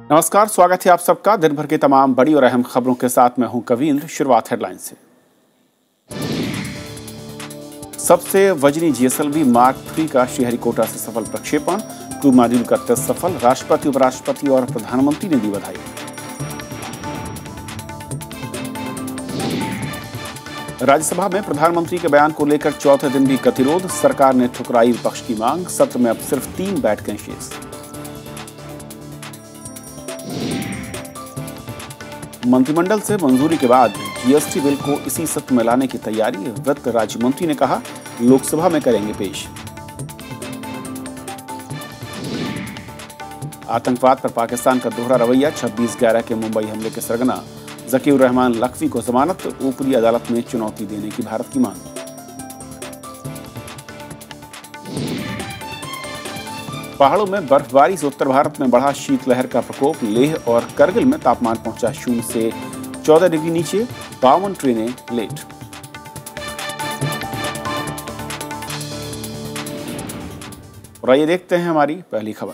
नमस्कार, स्वागत है आप सबका दिन भर की तमाम बड़ी और अहम खबरों के साथ मैं हूं कवींद्र। शुरुआत हेडलाइन से। सबसे वजनी जीएसएलवी मार्क 3 का श्रीहरिकोटा से सफल प्रक्षेपण, क्रू मॉड्यूल का टेस्ट सफल। राष्ट्रपति, उपराष्ट्रपति और प्रधानमंत्री ने दी बधाई। राज्यसभा में प्रधानमंत्री के बयान को लेकर चौथे दिन भी गतिरोध। सरकार ने ठुकराई विपक्ष की मांग। सत्र में अब सिर्फ 3 बैठकें शेष। मंत्रिमंडल से मंजूरी के बाद जीएसटी बिल को इसी सत्र में लाने की तैयारी। वित्त राज्य मंत्री ने कहा, लोकसभा में करेंगे पेश। आतंकवाद पर पाकिस्तान का दोहरा रवैया। 26/11 के मुंबई हमले के सरगना ज़कीउर रहमान लखवी को जमानत। ऊपरी अदालत में चुनौती देने की भारत की मांग। पहाड़ों में बर्फबारी से उत्तर भारत में बढ़ा शीतलहर का प्रकोप। लेह और करगिल में तापमान पहुंचा 0 से 14 डिग्री नीचे। 52 ट्रेनें लेट। और आइए देखते हैं हमारी पहली खबर।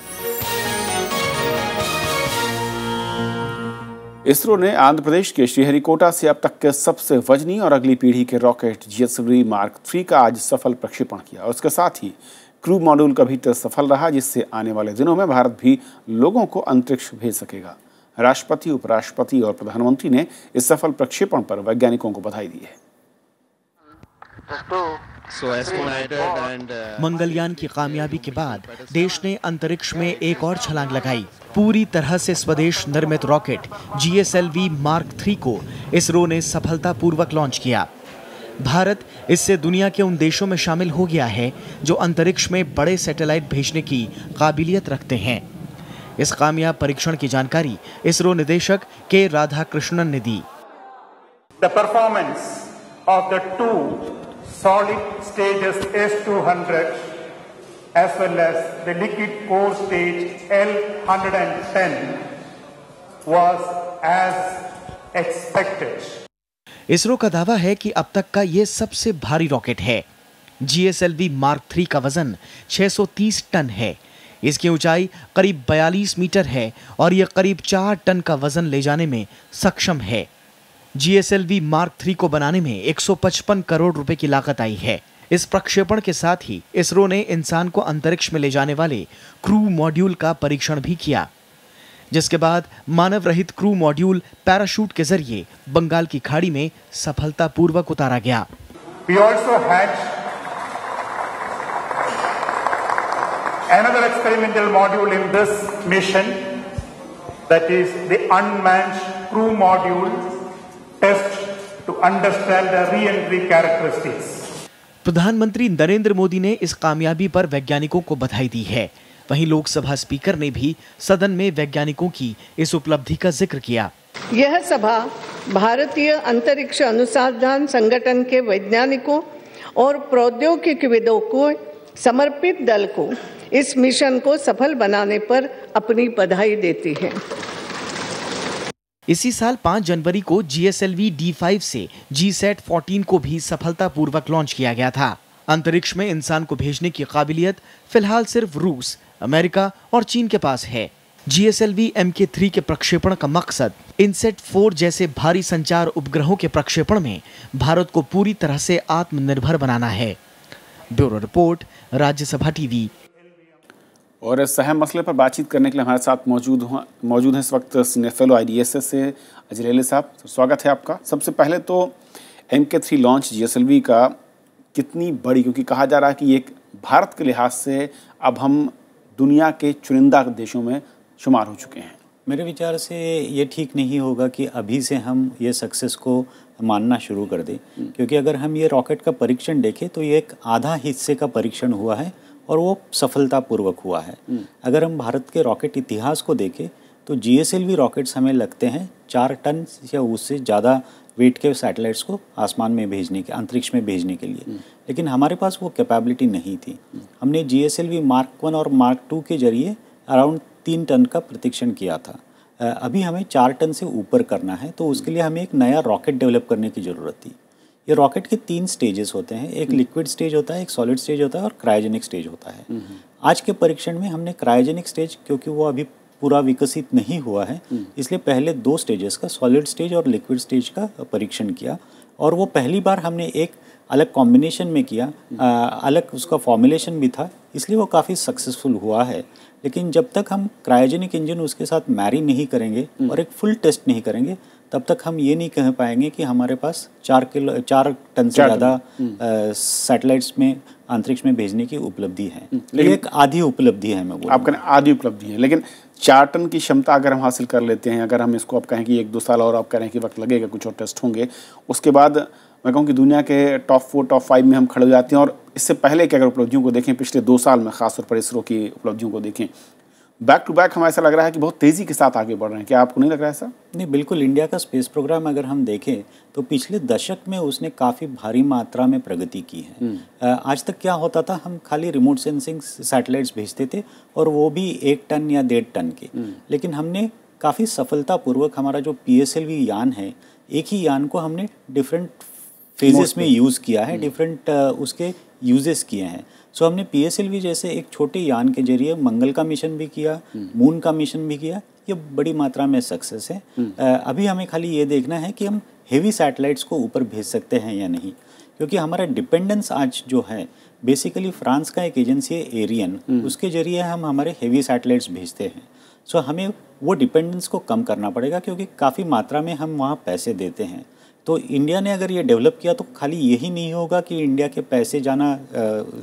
इसरो ने आंध्र प्रदेश के श्रीहरिकोटा से अब तक के सबसे वजनी और अगली पीढ़ी के रॉकेट जीएसएलवी मार्क 3 का आज सफल प्रक्षेपण किया। और उसके साथ ही क्रू मॉड्यूल का भी टेस्ट सफल रहा, जिससे आने वाले दिनों में भारत भी लोगों को अंतरिक्ष भेज सकेगा। राष्ट्रपति, उपराष्ट्रपति और प्रधानमंत्री ने इस सफल प्रक्षेपण पर वैज्ञानिकों को बधाई दी है। मंगलयान की कामयाबी के बाद देश ने अंतरिक्ष में एक और छलांग लगाई। पूरी तरह से स्वदेश निर्मित रॉकेट जीएसएलवी मार्क 3 को इसरो ने सफलतापूर्वक लॉन्च किया। भारत इससे दुनिया के उन देशों में शामिल हो गया है जो अंतरिक्ष में बड़े सैटेलाइट भेजने की काबिलियत रखते हैं। इस कामयाब परीक्षण की जानकारी इसरो निदेशक के राधाकृष्णन ने दी। The performance of the two solid stages S200 as well as the liquid core stage L110 was as expected. ISRO का दावा है कि अब तक का ये सबसे भारी रॉकेट है। जीएसएलवी मार्क 3 का वजन 630 टन है। इसकी ऊंचाई करीब 42 मीटर है और यह करीब 4 टन का वजन ले जाने में सक्षम है। जीएसएलवी मार्क 3 को बनाने में 155 करोड़ रुपए की लागत आई है। इस प्रक्षेपण के साथ ही इसरो ने इंसान को अंतरिक्ष में ले जाने वाले क्रू मॉड्यूल का परीक्षण भी किया, जिसके बाद मानव रहित क्रू मॉड्यूल पैराशूट के जरिए बंगाल की खाड़ी में सफलतापूर्वक उतारा गया। We also had another experimental module in this mission, that is the unmanned crew module test to understand the re-entry characteristics. प्रधानमंत्री नरेंद्र मोदी ने इस कामयाबी पर वैज्ञानिकों को बधाई दी है। वहीं लोकसभा स्पीकर ने भी सदन में वैज्ञानिकों की इस उपलब्धि का जिक्र किया। यह सभा भारतीय अंतरिक्ष अनुसंधान संगठन के वैज्ञानिकों और प्रौद्योगिकीविदों को समर्पित दल को इस मिशन को सफल बनाने पर अपनी बधाई देती है। इसी साल 5 जनवरी को जीएसएलवी D5 से GSAT-14 को भी सफलतापूर्वक लॉन्च किया गया था। अंतरिक्ष में इंसान को भेजने की काबिलियत फिलहाल सिर्फ रूस, अमेरिका और चीन के पास है। जीएसएलवी MK3 के प्रक्षेपण का मकसद INSAT-4 जैसे भारी संचार उपग्रहों के प्रक्षेपण में भारत को पूरी तरह से आत्मनिर्भर बनाना है। Bureau report, Rajya Sabha TV. और इस अहम मसले पर बातचीत करने के लिए हमारे साथ मौजूद हैं इस वक्त सीनियर फेलो IDSS से अजय लेले साहब। स्वागत है आपका। सबसे पहले तो MK3 लॉन्च जीएसएलवी का कितनी बड़ी, क्योंकि कहा जा रहा है कि ये भारत के लिहाज से अब हम दुनिया के चुनिंदा देशों में शुमार हो चुके हैं। मेरे विचार से ये ठीक नहीं होगा कि अभी से हम ये सक्सेस को मानना शुरू कर दें, क्योंकि अगर हम ये रॉकेट का परीक्षण देखें तो ये एक आधा हिस्से का परीक्षण हुआ है और वो सफलतापूर्वक हुआ है। अगर हम भारत के रॉकेट इतिहास को देखें तो जीएसएलवी रॉकेट्स हमें लगते हैं 4 टन या उससे ज़्यादा वेट के सैटेलाइट्स को आसमान में भेजने के, अंतरिक्ष में भेजने के लिए, लेकिन हमारे पास वो कैपेबिलिटी नहीं थी। हमने जीएसएलवी मार्क 1 और मार्क 2 के जरिए अराउंड 3 टन का प्रशिक्षण किया था। अभी हमें 4 टन से ऊपर करना है, तो उसके लिए हमें एक नया रॉकेट डेवलप करने की ज़रूरत थी। ये रॉकेट के 3 स्टेजेस होते हैं, एक लिक्विड स्टेज होता है, एक सॉलिड स्टेज होता है और क्रायोजेनिक स्टेज होता है। आज के परीक्षण में हमने क्रायोजेनिक स्टेज, क्योंकि वो अभी पूरा विकसित नहीं हुआ है, इसलिए पहले 2 स्टेजेस का, सॉलिड स्टेज और लिक्विड स्टेज का परीक्षण किया। और वो पहली बार हमने एक अलग कॉम्बिनेशन में किया, अलग उसका फॉर्मुलेशन भी था, इसलिए वो काफ़ी सक्सेसफुल हुआ है। लेकिन जब तक हम क्रायोजेनिक इंजन उसके साथ मैरी नहीं करेंगे और एक फुल टेस्ट नहीं करेंगे, तब तक हम ये नहीं कह पाएंगे कि हमारे पास 4 टन से ज़्यादा सैटेलाइट्स में अंतरिक्ष में भेजने की उपलब्धि है। लेकिन एक आधी उपलब्धि है, मैं बोलूँगा। आप कहें आधी उपलब्धि है, लेकिन 4 टन की क्षमता अगर हम हासिल कर लेते हैं, अगर हम इसको आप कहें कि 1-2 साल और आप कह रहे हैं कि वक्त लगेगा, कुछ और टेस्ट होंगे, उसके बाद मैं कहूँ कि दुनिया के टॉप 4, टॉप 5 में हम खड़े हो जाते हैं। और इससे पहले कि अगर उपलब्धियों को देखें, पिछले 2 साल में खासतौर पर इसरो की उपलब्धियों को देखें, बैक टू बैक हमें ऐसा लग रहा है कि बहुत तेज़ी के साथ आगे बढ़ रहे हैं। क्या आपको नहीं लग रहा है ऐसा? नहीं, बिल्कुल। इंडिया का स्पेस प्रोग्राम अगर हम देखें तो पिछले दशक में उसने काफ़ी भारी मात्रा में प्रगति की है। आज तक क्या होता था, हम खाली रिमोट सेंसिंग सैटेलाइट्स भेजते थे और वो भी 1 टन या 1.5 टन के। लेकिन हमने काफ़ी सफलतापूर्वक हमारा जो PSLV यान है, एक ही यान को हमने डिफरेंट फेजेस में यूज़ किया है, डिफरेंट उसके यूजेस किए हैं। सो हमने PSLV जैसे एक छोटे यान के जरिए मंगल का मिशन भी किया, मून का मिशन भी किया। ये बड़ी मात्रा में सक्सेस है। अभी हमें खाली ये देखना है कि हम हेवी सैटेलाइट्स को ऊपर भेज सकते हैं या नहीं, क्योंकि हमारा डिपेंडेंस आज जो है बेसिकली फ्रांस का एक एजेंसी है एरियन, उसके जरिए हम हमारे हेवी सैटेलाइट्स भेजते हैं। सो हमें वो डिपेंडेंस को कम करना पड़ेगा, क्योंकि काफ़ी मात्रा में हम वहाँ पैसे देते हैं। तो इंडिया ने अगर ये डेवलप किया तो खाली यही नहीं होगा कि इंडिया के पैसे जाना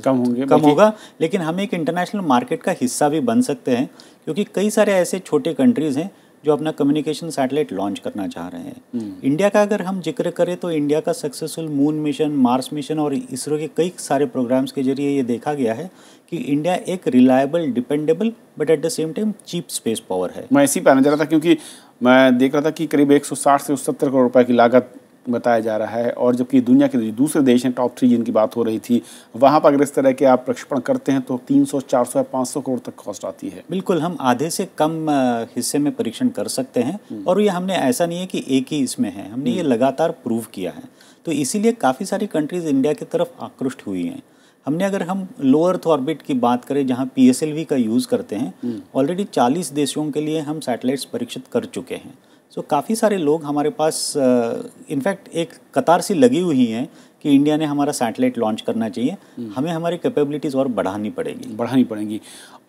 कम होगा, लेकिन हम एक इंटरनेशनल मार्केट का हिस्सा भी बन सकते हैं, क्योंकि कई सारे ऐसे छोटे कंट्रीज़ हैं जो अपना कम्युनिकेशन सैटेलाइट लॉन्च करना चाह रहे हैं। इंडिया का अगर हम जिक्र करें तो इंडिया का successful moon mission, Mars mission और इसरो के कई सारे प्रोग्राम्स के जरिए ये देखा गया है कि इंडिया एक reliable, dependable but at the same time cheap space power है। मैं इसी पर आने जा रहा था, क्योंकि मैं देख रहा था कि करीब 160 से 70 करोड़ रुपए की लागत बताया जा रहा है, और जबकि दुनिया के दूसरे देश हैं टॉप 3 जिनकी बात हो रही थी, वहाँ पर अगर इस तरह के आप प्रक्षेपण करते हैं तो 300, 400 या 500 करोड़ तक कॉस्ट आती है। बिल्कुल, हम आधे से कम हिस्से में परीक्षण कर सकते हैं, और ये हमने ऐसा नहीं है कि एक ही इसमें है, हमने ये लगातार प्रूव किया है। तो इसीलिए काफ़ी सारी कंट्रीज़ इंडिया की तरफ आकृष्ट हुई हैं। हमने अगर हम लो अर्थ ऑर्बिट की बात करें, जहाँ PSLV का यूज़ करते हैं, ऑलरेडी 40 देशों के लिए हम सैटेलाइट्स परीक्षित कर चुके हैं। सो काफ़ी सारे लोग हमारे पास इनफैक्ट एक कतार सी लगी हुई हैं कि इंडिया ने हमारा सैटेलाइट लॉन्च करना चाहिए, हमें हमारी कैपेबिलिटीज़ और बढ़ानी पड़ेंगी।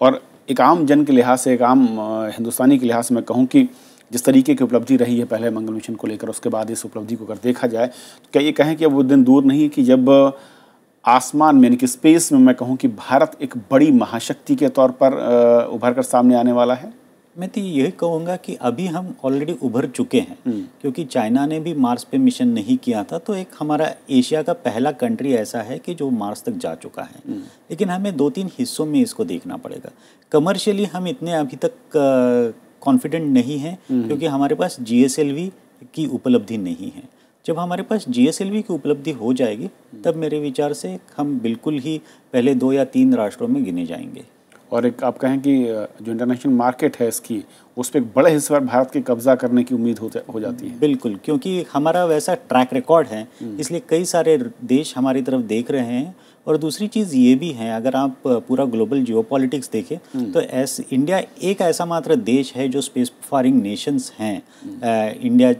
और एक आम जन के लिहाज से, एक आम हिंदुस्तानी के लिहाज से मैं कहूँ कि जिस तरीके की उपलब्धि रही है पहले मंगल मिशन को लेकर, उसके बाद इस उपलब्धि को अगर देखा जाए तो क्या ये कहें कि अब वो दिन दूर नहीं कि जब आसमान में, यानी कि स्पेस में, मैं कहूँ कि भारत एक बड़ी महाशक्ति के तौर पर उभर कर सामने आने वाला है? मैं तो यही कहूँगा कि अभी हम ऑलरेडी उभर चुके हैं, क्योंकि चाइना ने भी मार्स पे मिशन नहीं किया था, तो एक हमारा एशिया का पहला कंट्री ऐसा है कि जो मार्स तक जा चुका है। लेकिन हमें 2-3 हिस्सों में इसको देखना पड़ेगा। कमर्शियली हम इतने अभी तक कॉन्फिडेंट नहीं हैं, क्योंकि हमारे पास GSLV की उपलब्धि नहीं है। जब हमारे पास GSLV की उपलब्धि हो जाएगी, तब मेरे विचार से हम बिल्कुल ही पहले 2 या 3 राष्ट्रों में गिने जाएंगे। और एक आप कहें कि जो इंटरनेशनल मार्केट है इसकी, उस पर एक बड़े हिस्से पर भारत के कब्जा करने की उम्मीद हो जाती है। बिल्कुल, क्योंकि हमारा वैसा ट्रैक रिकॉर्ड है, इसलिए कई सारे देश हमारी तरफ देख रहे हैं। और दूसरी चीज़ ये भी है, अगर आप पूरा ग्लोबल जियोपॉलिटिक्स देखें तो इंडिया एक ऐसा मात्र देश है जो स्पेस फारिंग नेशंस हैं। इंडिया,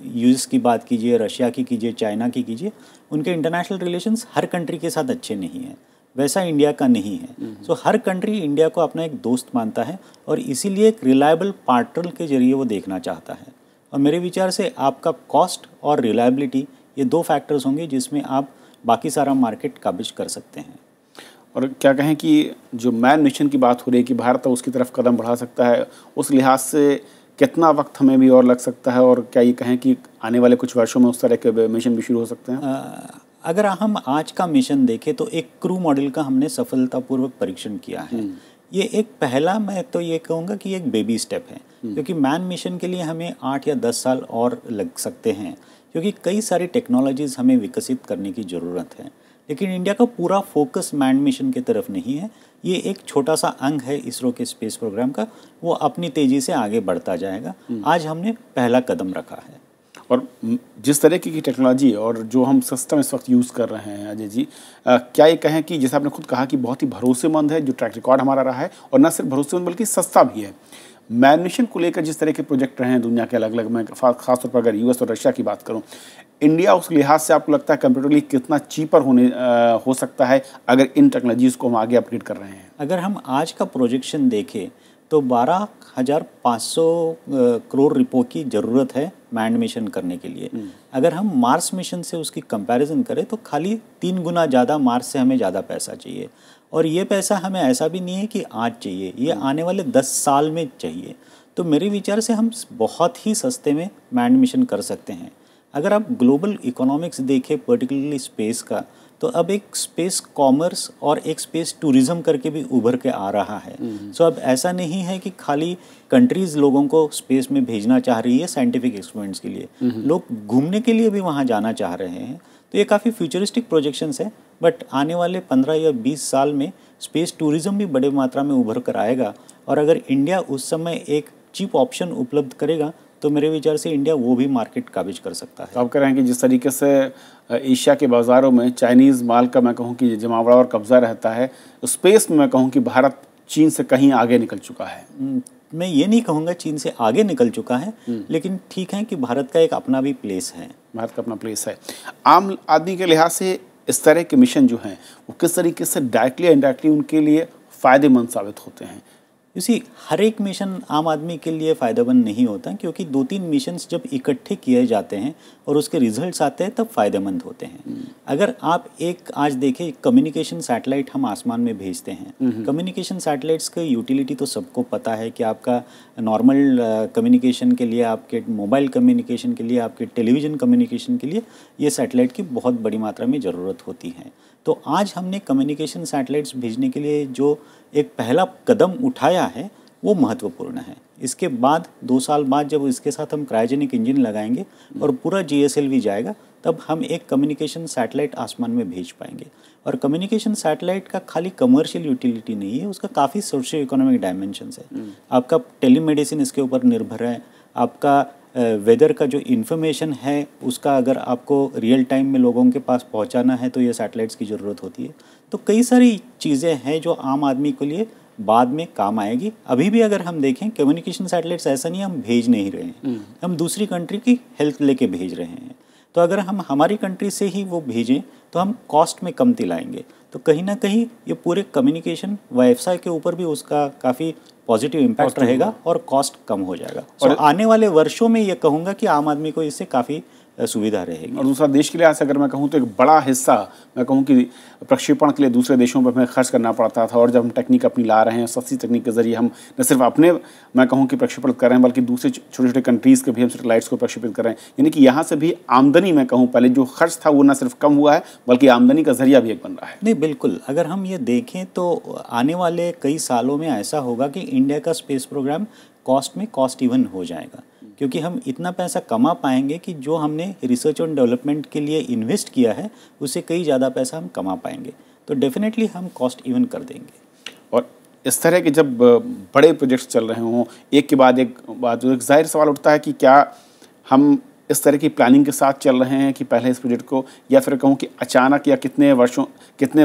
यूएस की बात कीजिए, रशिया की कीजिए, चाइना की कीजिए, उनके इंटरनेशनल रिलेशंस हर कंट्री के साथ अच्छे नहीं हैं, वैसा इंडिया का नहीं है। सो हर कंट्री इंडिया को अपना एक दोस्त मानता है, और इसीलिए एक रिलायबल पार्टनर के जरिए वो देखना चाहता है। और मेरे विचार से आपका कॉस्ट और रिलायबिलिटी, ये 2 फैक्टर्स होंगे जिसमें आप बाकी सारा मार्केट काबिज कर सकते हैं। और क्या कहें कि जो मैन मिशन की बात हो रही है कि भारत उसकी तरफ कदम बढ़ा सकता है, उस लिहाज से कितना वक्त हमें भी और लग सकता है, और क्या ये कहें कि आने वाले कुछ वर्षों में उस तरह के मिशन भी शुरू हो सकते हैं? अगर हम आज का मिशन देखें तो एक क्रू मॉडल का हमने सफलतापूर्वक परीक्षण किया है। ये एक पहला, मैं तो ये कहूँगा कि एक बेबी स्टेप है, क्योंकि मैन मिशन के लिए हमें 8 या 10 साल और लग सकते हैं, क्योंकि कई सारी टेक्नोलॉजीज़ हमें विकसित करने की ज़रूरत है। लेकिन इंडिया का पूरा फोकस मैन मिशन की तरफ नहीं है, ये एक छोटा सा अंग है इसरो के स्पेस प्रोग्राम का, वो अपनी तेज़ी से आगे बढ़ता जाएगा। आज हमने पहला कदम रखा है। और जिस तरह की टेक्नोलॉजी और जो हम सिस्टम इस वक्त यूज़ कर रहे हैं अजय जी, क्या ये कहें कि जैसे आपने खुद कहा कि बहुत ही भरोसेमंद है, जो ट्रैक रिकॉर्ड हमारा रहा है, और न सिर्फ भरोसेमंद बल्कि सस्ता भी है। मैन मिशन को लेकर जिस तरह के प्रोजेक्ट रहे हैं दुनिया के अलग अलग, मैं खासतौर पर अगर यूएस और रशिया की बात करूं, इंडिया उस लिहाज से आपको लगता है कंप्यूटरली कितना चीपर हो सकता है अगर इन टेक्नोलॉजीज़ को हम आगे अपग्रेड कर रहे हैं? अगर हम आज का प्रोजेक्शन देखें तो 12,500 करोड़ रुपयों की ज़रूरत है मैंड मिशन करने के लिए। अगर हम मार्स मिशन से उसकी कंपैरिजन करें तो खाली 3 गुना ज़्यादा मार्स से हमें ज़्यादा पैसा चाहिए, और ये पैसा हमें ऐसा भी नहीं है कि आज चाहिए, ये आने वाले 10 साल में चाहिए। तो मेरे विचार से हम बहुत ही सस्ते में मैंड मिशन कर सकते हैं। अगर आप ग्लोबल इकोनॉमिक्स देखें पर्टिकुलरली स्पेस का, तो अब एक स्पेस कॉमर्स और एक स्पेस टूरिज्म करके भी उभर के आ रहा है। सो अब ऐसा नहीं है कि खाली कंट्रीज़ लोगों को स्पेस में भेजना चाह रही है साइंटिफिक एक्सपेरिमेंट्स के लिए, लोग घूमने के लिए भी वहाँ जाना चाह रहे हैं। तो ये काफ़ी फ्यूचरिस्टिक प्रोजेक्शंस है, बट आने वाले 15 या 20 साल में स्पेस टूरिज्म भी बड़े मात्रा में उभर कर आएगा, और अगर इंडिया उस समय एक चीप ऑप्शन उपलब्ध करेगा तो मेरे विचार से इंडिया वो भी मार्केट काबिज कर सकता है। तो आप कह रहे हैं कि जिस तरीके से एशिया के बाज़ारों में चाइनीज़ माल का मैं कहूँ कि जमावड़ा और कब्ज़ा रहता है, स्पेस में मैं कहूँ कि भारत चीन से कहीं आगे निकल चुका है। मैं ये नहीं कहूँगा चीन से आगे निकल चुका है, लेकिन ठीक है कि भारत का एक अपना भी प्लेस है। भारत का अपना प्लेस है। आम आदमी के लिहाज से इस तरह के मिशन जो हैं वो किस तरीके से डायरेक्टली या इनडायरेक्टली उनके लिए फ़ायदेमंद साबित होते हैं? हर एक मिशन आम आदमी के लिए फ़ायदेमंद नहीं होता, क्योंकि 2-3 मिशंस जब इकट्ठे किए जाते हैं और उसके रिजल्ट्स आते हैं तब फ़ायदेमंद होते हैं। अगर आप आज देखें, कम्युनिकेशन सैटेलाइट हम आसमान में भेजते हैं। कम्युनिकेशन सैटेलाइट्स की यूटिलिटी तो सबको पता है कि आपका नॉर्मल कम्युनिकेशन के लिए, आपके मोबाइल कम्युनिकेशन के लिए, आपके टेलीविज़न कम्युनिकेशन के लिए ये सैटेलाइट की बहुत बड़ी मात्रा में ज़रूरत होती है। तो आज हमने कम्युनिकेशन सैटेलाइट्स भेजने के लिए जो एक पहला कदम उठाया है वो महत्वपूर्ण है। इसके बाद 2 साल बाद जब इसके साथ हम क्रायोजेनिक इंजन लगाएंगे और पूरा GSLV जाएगा, तब हम एक कम्युनिकेशन सैटेलाइट आसमान में भेज पाएंगे। और कम्युनिकेशन सैटेलाइट का खाली कमर्शियल यूटिलिटी नहीं है, उसका काफ़ी सोशियो इकोनॉमिक डायमेंशंस है। आपका टेलीमेडिसिन इसके ऊपर निर्भर है, आपका वेदर का जो इन्फॉर्मेशन है उसका अगर आपको रियल टाइम में लोगों के पास पहुंचाना है तो ये सैटेलाइट्स की ज़रूरत होती है। तो कई सारी चीज़ें हैं जो आम आदमी के लिए बाद में काम आएगी। अभी भी अगर हम देखें, कम्युनिकेशन सैटेलाइट्स ऐसा नहीं हम भेज नहीं रहे हैं, हम दूसरी कंट्री की हेल्प लेके भेज रहे हैं। तो अगर हम हमारी कंट्री से ही वो भेजें तो हम कॉस्ट में कमती लाएंगे। तो कहीं ना कहीं ये पूरे कम्युनिकेशन व्यवसाय के ऊपर भी उसका काफ़ी पॉजिटिव इम्पैक्ट रहेगा और कॉस्ट कम हो जाएगा। और आने वाले वर्षों में ये कहूँगा कि आम आदमी को इससे काफ़ी सुविधा रहेगी। और दूसरा, देश के लिहाज से अगर मैं कहूँ तो एक बड़ा हिस्सा मैं कहूँ कि प्रक्षेपण के लिए दूसरे देशों पर हमें खर्च करना पड़ता था, और जब हम टेक्निक अपनी ला रहे हैं, सस्ती तकनीक के ज़रिए हम न सिर्फ अपने मैं कहूँ कि प्रक्षेपण कर रहे हैं, बल्कि दूसरे छोटे छोटे कंट्रीज़ के भी हम सैटेलाइट्स को प्रक्षेपित कर रहे हैं। यानी कि यहाँ से भी आमदनी मैं कहूँ, पहले जो खर्च था वो न सिर्फ कम हुआ है बल्कि आमदनी का ज़रिया भी एक बन रहा है। नहीं, बिल्कुल। अगर हम ये देखें तो आने वाले कई सालों में ऐसा होगा कि इंडिया का स्पेस प्रोग्राम कॉस्ट इवन हो जाएगा, क्योंकि हम इतना पैसा कमा पाएंगे कि जो हमने रिसर्च और डेवलपमेंट के लिए इन्वेस्ट किया है उससे कई ज़्यादा पैसा हम कमा पाएंगे। तो डेफिनेटली हम कॉस्ट इवन कर देंगे। और इस तरह के जब बड़े प्रोजेक्ट्स चल रहे हों, एक के बाद एक बात, एक जाहिर सवाल उठता है कि क्या हम इस तरह की प्लानिंग के साथ चल रहे हैं कि पहले इस प्रोजेक्ट को, या फिर कहूँ कि अचानक, या कितने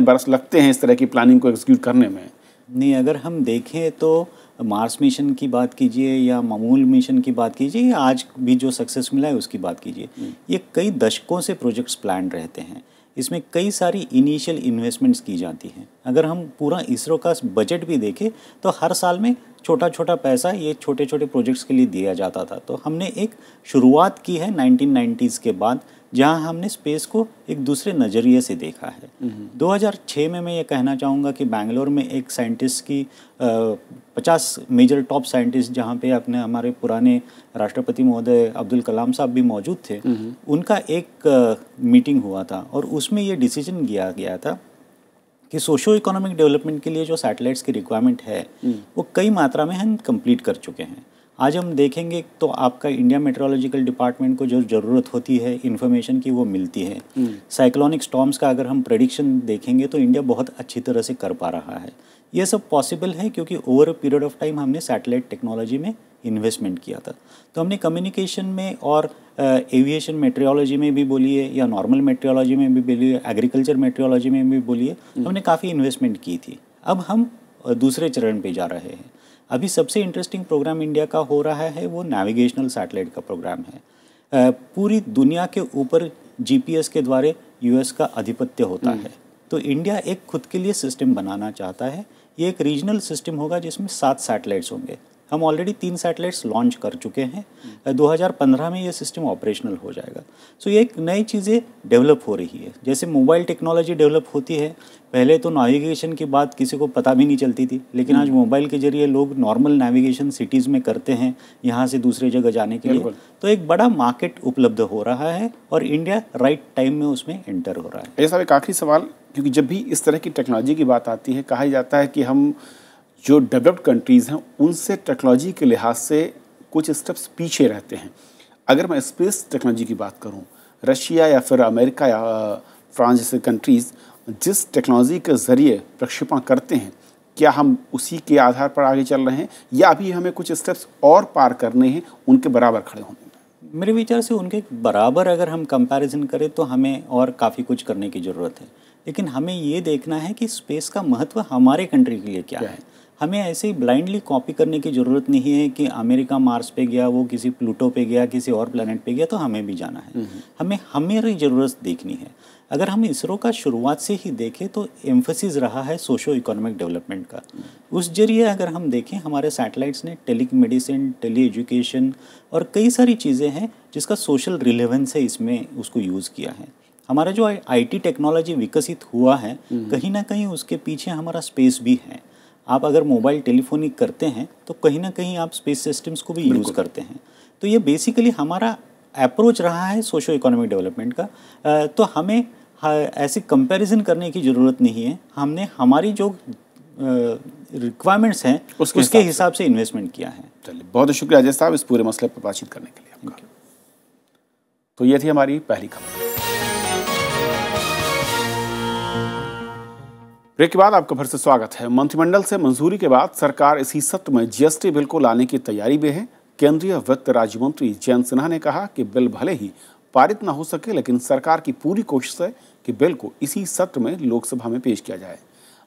बरस लगते हैं इस तरह की प्लानिंग को एग्जीक्यूट करने में? नहीं, अगर हम देखें तो मार्स मिशन की बात कीजिए या मामूल मिशन की बात कीजिए या आज भी जो सक्सेस मिला है उसकी बात कीजिए, ये कई दशकों से प्रोजेक्ट्स प्लान रहते हैं। इसमें कई सारी इनिशियल इन्वेस्टमेंट्स की जाती हैं। अगर हम पूरा इसरो का बजट भी देखें तो हर साल में छोटा छोटा पैसा ये छोटे छोटे प्रोजेक्ट्स के लिए दिया जाता था। तो हमने एक शुरुआत की है 1990s के बाद, जहां हमने स्पेस को एक दूसरे नज़रिए से देखा है। 2006 में मैं ये कहना चाहूँगा कि बेंगलोर में एक साइंटिस्ट की 50 मेजर टॉप साइंटिस्ट, जहाँ पे अपने हमारे पुराने राष्ट्रपति महोदय अब्दुल कलाम साहब भी मौजूद थे, उनका एक मीटिंग हुआ था और उसमें ये डिसीजन किया गया था कि सोशो इकोनॉमिक डेवलपमेंट के लिए जो सैटेलाइट्स की रिक्वायरमेंट है वो कई मात्रा में हम कंप्लीट कर चुके हैं। आज हम देखेंगे तो आपका इंडिया मेट्रोलॉजिकल डिपार्टमेंट को जो ज़रूरत होती है इन्फॉर्मेशन की वो मिलती है। साइक्लोनिक स्टॉर्म्स का अगर हम प्रेडिक्शन देखेंगे तो इंडिया बहुत अच्छी तरह से कर पा रहा है। ये सब पॉसिबल है क्योंकि over a period of time हमने सैटेलाइट टेक्नोलॉजी में इन्वेस्टमेंट किया था। तो हमने कम्युनिकेशन में और एविएशन मेट्रियोलॉजी में भी बोलिए या नॉर्मल मेट्रियोलॉजी में भी बोलिए, एग्रीकल्चर मेट्रियोलॉजी में भी बोलिए, हमने काफ़ी इन्वेस्टमेंट की थी। अब हम दूसरे चरण पे जा रहे हैं। अभी सबसे इंटरेस्टिंग प्रोग्राम इंडिया का हो रहा है वो नेविगेशनल सैटेलाइट का प्रोग्राम है। पूरी दुनिया के ऊपर GPS के द्वारा US का आधिपत्य होता है, तो इंडिया एक खुद के लिए सिस्टम बनाना चाहता है। ये एक रीजनल सिस्टम होगा जिसमें 7 सैटेलाइट्स होंगे। हम ऑलरेडी 3 सैटेलाइट्स लॉन्च कर चुके हैं। 2015 में ये सिस्टम ऑपरेशनल हो जाएगा। सो ये एक नई चीज़ें डेवलप हो रही है। जैसे मोबाइल टेक्नोलॉजी डेवलप होती है, पहले तो नेविगेशन की बात किसी को पता भी नहीं चलती थी, लेकिन आज मोबाइल के जरिए लोग नॉर्मल नेविगेशन सिटीज़ में करते हैं यहाँ से दूसरी जगह जाने के लिए। तो एक बड़ा मार्केट उपलब्ध हो रहा है और इंडिया राइट टाइम में उसमें एंटर हो रहा है। ऐसा एक आखिरी सवाल, क्योंकि जब भी इस तरह की टेक्नोलॉजी की बात आती है, कहा जाता है कि हम जो डेवलप्ड कंट्रीज़ हैं उनसे टेक्नोलॉजी के लिहाज से कुछ स्टेप्स पीछे रहते हैं। अगर मैं स्पेस टेक्नोलॉजी की बात करूं, रशिया या फिर अमेरिका या फ्रांस जैसे कंट्रीज़ जिस टेक्नोलॉजी के ज़रिए प्रक्षेपण करते हैं, क्या हम उसी के आधार पर आगे चल रहे हैं या अभी हमें कुछ स्टेप्स और पार करने हैं उनके बराबर खड़े होने में? मेरे विचार से उनके बराबर अगर हम कंपैरिजन करें तो हमें और काफ़ी कुछ करने की ज़रूरत है, लेकिन हमें ये देखना है कि स्पेस का महत्व हमारे कंट्री के लिए क्या है। हमें ऐसे ही ब्लाइंडली कॉपी करने की ज़रूरत नहीं है कि अमेरिका मार्स पे गया, वो किसी प्लूटो पे गया, किसी और प्लैनेट पे गया तो हमें भी जाना है। हमें हमारी ज़रूरत देखनी है। अगर हम इसरो का शुरुआत से ही देखें तो एम्फसिस रहा है सोशो इकोनॉमिक डेवलपमेंट का। उस जरिए अगर हम देखें हमारे सैटेलाइट्स ने टेली मेडिसिन, टेली एजुकेशन और कई सारी चीज़ें हैं जिसका सोशल रिलेवेंस है, इसमें उसको यूज़ किया है। हमारा जो IT टेक्नोलॉजी विकसित हुआ है, कहीं ना कहीं उसके पीछे हमारा स्पेस भी है। आप अगर मोबाइल टेलीफोनी करते हैं तो कहीं ना कहीं आप स्पेस सिस्टम्स को भी यूज़ करते हैं। तो ये बेसिकली हमारा अप्रोच रहा है सोशो इकोनॉमिक डेवलपमेंट का। तो हमें ऐसी कंपैरिजन करने की ज़रूरत नहीं है। हमने हमारी जो रिक्वायरमेंट्स हैं उसके हिसाब से इन्वेस्टमेंट किया है। चलिए, बहुत शुक्रिया अजय साहब इस पूरे मसले पर बातचीत करने के लिए आपका। तो ये थी हमारी पहली खबर। ब्रेक के बाद आपका फिर से स्वागत है। मंत्रिमंडल से मंजूरी के बाद सरकार इसी सत्र में GST बिल को लाने की तैयारी में है। केंद्रीय वित्त राज्य मंत्री जयंत सिन्हा ने कहा कि बिल भले ही पारित न हो सके, लेकिन सरकार की पूरी कोशिश है कि बिल को इसी सत्र में लोकसभा में पेश किया जाए।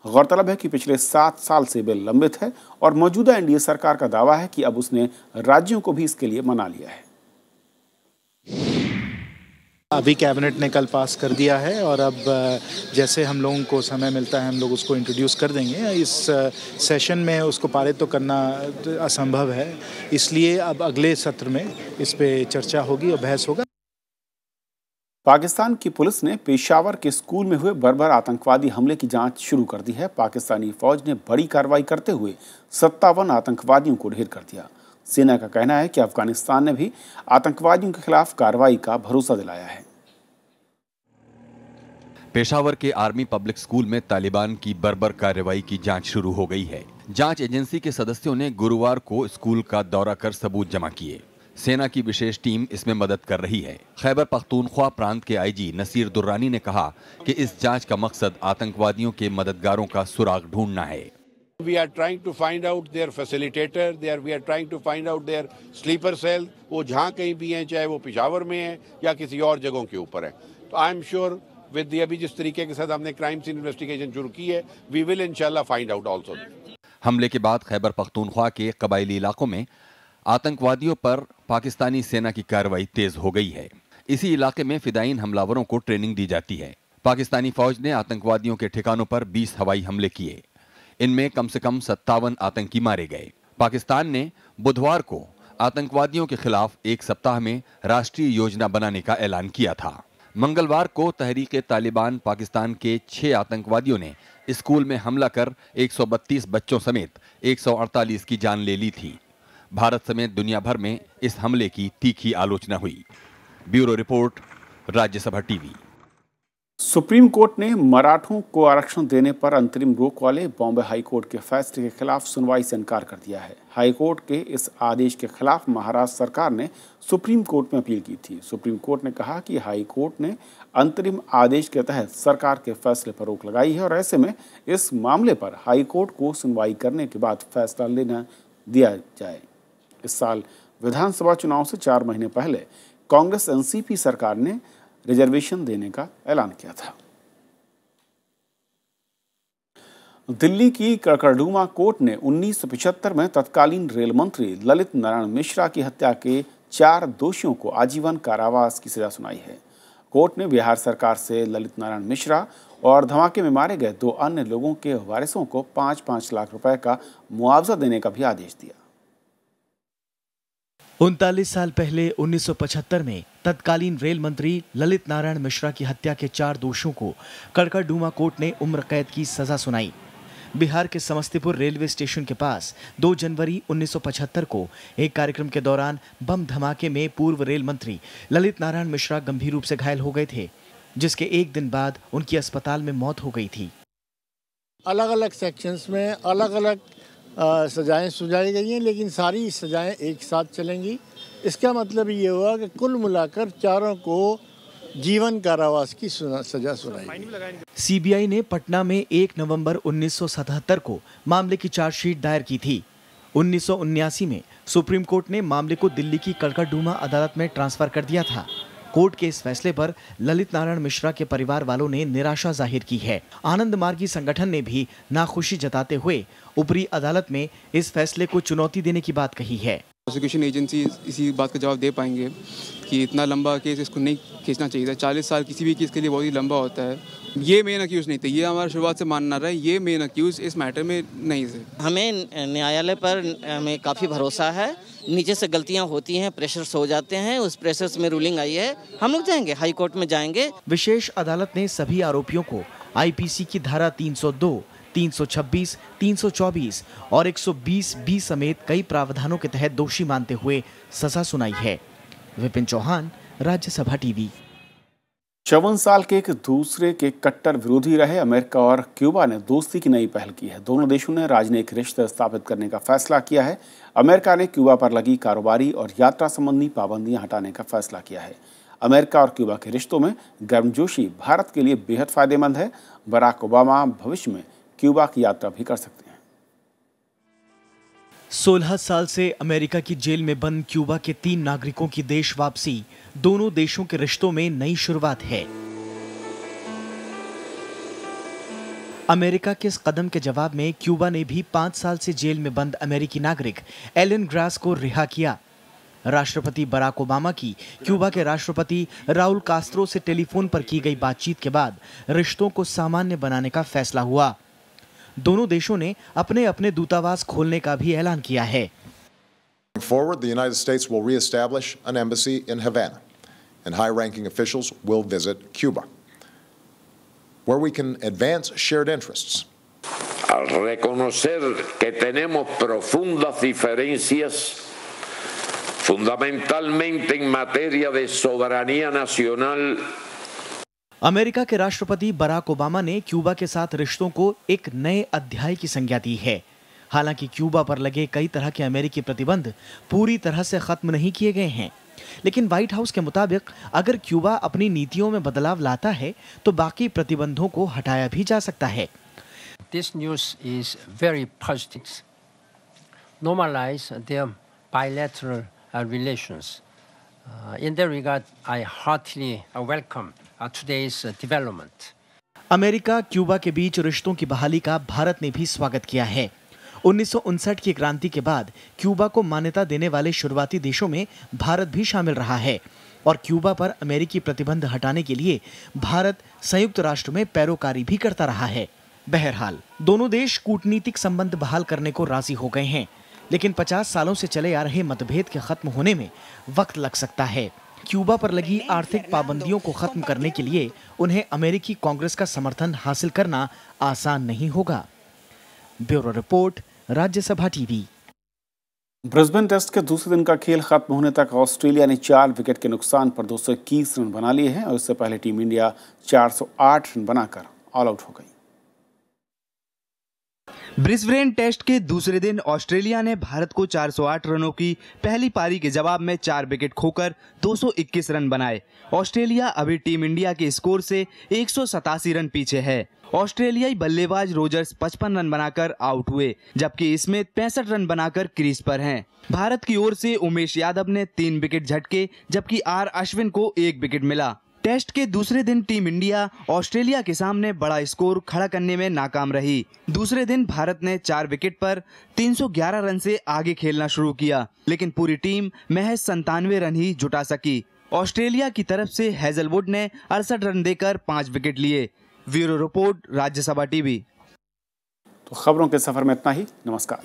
गौरतलब है कि पिछले 7 साल से बिल लंबित है और मौजूदा NDA सरकार का दावा है कि अब उसने राज्यों को भी इसके लिए मना लिया है। अभी कैबिनेट ने कल पास कर दिया है और अब जैसे हम लोगों को समय मिलता है हम लोग उसको इंट्रोड्यूस कर देंगे। इस सेशन में उसको पारित तो करना असंभव है, इसलिए अब अगले सत्र में इस पे चर्चा होगी और बहस होगा। पाकिस्तान की पुलिस ने पेशावर के स्कूल में हुए बर्बर आतंकवादी हमले की जांच शुरू कर दी है। पाकिस्तानी फौज ने बड़ी कार्रवाई करते हुए 57 आतंकवादियों को ढेर कर दिया। सेना का कहना है कि अफगानिस्तान ने भी आतंकवादियों के खिलाफ कार्रवाई का भरोसा दिलाया है। पेशावर के आर्मी पब्लिक स्कूल में तालिबान की बर्बर कार्रवाई की जांच शुरू हो गई है। जांच एजेंसी के सदस्यों ने गुरुवार को स्कूल का दौरा कर सबूत जमा किए। सेना की विशेष टीम इसमें मदद कर रही है। खैबर पख्तूनख्वा प्रांत के IG नसीर दुर्रानी ने कहा कि इस जांच का मकसद आतंकवादियों के मददगारों का सुराग ढूंढना है। We are trying to find out their facilitator, we are trying to find out their sleeper cell। वो जहाँ कहीं भी हैं, चाहे वो पेशावर में हैं या किसी और जगहों के ऊपर है। तो आई एम श्योर विद अभी जिस तरीके के साथ हमने क्राइम सीन इन्वेस्टिगेशन शुरू की है, वी विल इंशाल्लाह फाइंड आउट ऑल्सो। हमले के बाद खैबर पख्तूनख्वा के कबायली इलाकों में आतंकवादियों पर पाकिस्तानी सेना की कार्रवाई तेज हो गई है। इसी इलाके में फिदायीन हमलावरों को ट्रेनिंग दी जाती है। पाकिस्तानी फौज ने आतंकवादियों के ठिकानों पर 20 हवाई हमले किए। इनमें कम से कम 57 आतंकी मारे गए। पाकिस्तान ने बुधवार को आतंकवादियों के खिलाफ एक सप्ताह में राष्ट्रीय योजना बनाने का ऐलान किया था। मंगलवार को तहरीके तालिबान पाकिस्तान के 6 आतंकवादियों ने स्कूल में हमला कर 132 बच्चों समेत 148 की जान ले ली थी। भारत समेत दुनिया भर में इस हमले की तीखी आलोचना हुई। Bureau report, Rajya Sabha TV. Supreme court ने मराठों को आरक्षण देने पर अंतरिम रोक वाले बॉम्बे हाई कोर्ट के फैसले के खिलाफ सुनवाई से इनकार कर दिया है। हाई कोर्ट के इस आदेश के खिलाफ महाराष्ट्र सरकार ने सुप्रीम कोर्ट में अपील की थी। सुप्रीम कोर्ट ने कहा कि हाई कोर्ट ने अंतरिम आदेश के तहत सरकार के फैसले पर रोक लगाई है और ऐसे में इस मामले पर हाई कोर्ट को सुनवाई करने के बाद फैसला लेना दिया जाए। इस साल विधानसभा चुनाव से 4 महीने पहले कांग्रेस NCP सरकार ने रिजर्वेशन देने का ऐलान किया था। दिल्ली की कड़कड़डूमा कोर्ट ने 1975 में तत्कालीन रेल मंत्री ललित नारायण मिश्रा की हत्या के 4 दोषियों को आजीवन कारावास की सजा सुनाई है। कोर्ट ने बिहार सरकार से ललित नारायण मिश्रा और धमाके में मारे गए 2 अन्य लोगों के वारिसों को 5-5 लाख रुपए का मुआवजा देने का भी आदेश दिया। 39 साल पहले 1975 में तत्कालीन रेल मंत्री ललित नारायण मिश्रा की हत्या के 4 दोषियों को कड़कड़डूमा कोर्ट ने उम्र कैद की सजा सुनाई। बिहार के समस्तीपुर रेलवे स्टेशन के पास 2 जनवरी 1975 को एक कार्यक्रम के दौरान बम धमाके में पूर्व रेल मंत्री ललित नारायण मिश्रा गंभीर रूप से घायल हो गए थे, जिसके एक दिन बाद उनकी अस्पताल में मौत हो गई थी। अलग अलग सेक्शंस में अलग अलग सजाएं सुझाई गई हैं, लेकिन सारी सजाएं एक साथ चलेंगी। इसका मतलब ये हुआ कि कुल मिलाकर चारों को जीवन कारावास की सजा सुनाई। सीबीआई ने पटना में 1 नवंबर 1977 को मामले की चार्जशीट दायर की थी। 1979 में सुप्रीम कोर्ट ने मामले को दिल्ली की कड़कड़डूमा अदालत में ट्रांसफर कर दिया था। कोर्ट के इस फैसले पर ललित नारायण मिश्रा के परिवार वालों ने निराशा जाहिर की है। आनंद मार्गी संगठन ने भी नाखुशी जताते हुए ऊपरी अदालत में इस फैसले को चुनौती देने की बात कही है। प्रोसिक्यूशन एजेंसी इसी बात का जवाब दे पाएंगे कि इतना लंबा केस इसको नहीं खींचना चाहिए था। 40 साल किसी भी केस के लिए बहुत ही लंबा होता है। ये मेन अक्यूज नहीं थे, ये हमारा शुरुआत से मानना रहा है, ये मेन अक्यूज इस मैटर में नहीं थे। हमें न्यायालय पर हमें काफ़ी भरोसा है। नीचे से गलतियां होती हैं, प्रेशर्स हो जाते हैं, उस प्रेशर्स में रूलिंग आई है। हम लोग जाएंगे, हाई कोर्ट में जाएंगे। विशेष अदालत ने सभी आरोपियों को आईपीसी की धारा 302, 326, 324 और 120B समेत कई प्रावधानों के तहत दोषी मानते हुए सजा सुनाई है। विपिन चौहान, राज्यसभा टीवी। 54 साल के एक दूसरे के कट्टर विरोधी रहे अमेरिका और क्यूबा ने दोस्ती की नई पहल की है। दोनों देशों ने राजनयिक रिश्ते स्थापित करने का फैसला किया है। अमेरिका ने क्यूबा पर लगी कारोबारी और यात्रा संबंधी पाबंदियां हटाने का फैसला किया है। अमेरिका और क्यूबा के रिश्तों में गर्मजोशी भारत के लिए बेहद फायदेमंद है। बराक ओबामा भविष्य में क्यूबा की यात्रा भी कर सकते हैं। 16 साल से अमेरिका की जेल में बंद क्यूबा के 3 नागरिकों की देश वापसी दोनों देशों के रिश्तों में नई शुरुआत है। अमेरिका के इस कदम के जवाब में क्यूबा ने भी 5 साल से जेल में बंद अमेरिकी नागरिक एलन ग्रास को रिहा किया। राष्ट्रपति बराक ओबामा की क्यूबा के राष्ट्रपति राउल कास्त्रो से टेलीफोन पर की गई बातचीत के बाद रिश्तों को सामान्य बनाने का फैसला हुआ। दोनों देशों ने अपने अपने दूतावास खोलने का भी ऐलान किया है। Forward, the United States will reestablish an embassy in Havana, and high-ranking officials will visit Cuba, where we can advance shared interests. Al reconocer que tenemos profundas diferencias, fundamentalmente en materia de soberanía nacional. America के राष्ट्रपति Barack Obama ने Cuba के साथ रिश्तों को एक नए अध्याय की संज्ञा दी है। हालांकि क्यूबा पर लगे कई तरह के अमेरिकी प्रतिबंध पूरी तरह से खत्म नहीं किए गए हैं, लेकिन व्हाइट हाउस के मुताबिक अगर क्यूबा अपनी नीतियों में बदलाव लाता है तो बाकी प्रतिबंधों को हटाया भी जा सकता है। This news is very positive. Normalize their bilateral relations. In that regard, I heartily welcome today's development. America Cuba के बीच रिश्तों की बहाली का भारत ने भी स्वागत किया है। 1959 की क्रांति के बाद क्यूबा को मान्यता देने वाले शुरुआती देशों में भारत भी शामिल रहा है और क्यूबा पर अमेरिकी प्रतिबंध हटाने के लिए भारत संयुक्त राष्ट्र में पैरोकारी भी करता रहा है। बहरहाल दोनों देश कूटनीतिक संबंध बहाल करने को राजी हो गए हैं, लेकिन 50 सालों से चले आ रहे मतभेद के खत्म होने में वक्त लग सकता है। क्यूबा पर लगी आर्थिक पाबंदियों को खत्म करने के लिए उन्हें अमेरिकी कांग्रेस का समर्थन हासिल करना आसान नहीं होगा। Bureau report, Rajya Sabha TV. Brisbane test के दूसरे दिन का खेल खत्म होने तक ऑस्ट्रेलिया ने 4 विकेट के नुकसान पर 221 रन बना लिए हैं और इससे पहले टीम इंडिया 408 रन बनाकर ऑल आउट हो गई। ब्रिस्बेन टेस्ट के दूसरे दिन ऑस्ट्रेलिया ने भारत को 408 रनों की पहली पारी के जवाब में 4 विकेट खोकर 221 रन बनाए। ऑस्ट्रेलिया अभी टीम इंडिया के स्कोर से 187 रन पीछे है। ऑस्ट्रेलियाई बल्लेबाज रोजर्स 55 रन बनाकर आउट हुए, जबकि स्मिथ 65 रन बनाकर क्रीज पर हैं। भारत की ओर से उमेश यादव ने 3 विकेट झटके, जबकि आर अश्विन को 1 विकेट मिला। टेस्ट के दूसरे दिन टीम इंडिया ऑस्ट्रेलिया के सामने बड़ा स्कोर खड़ा करने में नाकाम रही। दूसरे दिन भारत ने 4 विकेट पर 311 रन से आगे खेलना शुरू किया, लेकिन पूरी टीम महज 97 रन ही जुटा सकी। ऑस्ट्रेलिया की तरफ से हेजलवुड ने 68 रन देकर 5 विकेट लिए। Bureau report, Rajya Sabha TV. तो खबरों के सफर में इतना ही। नमस्कार।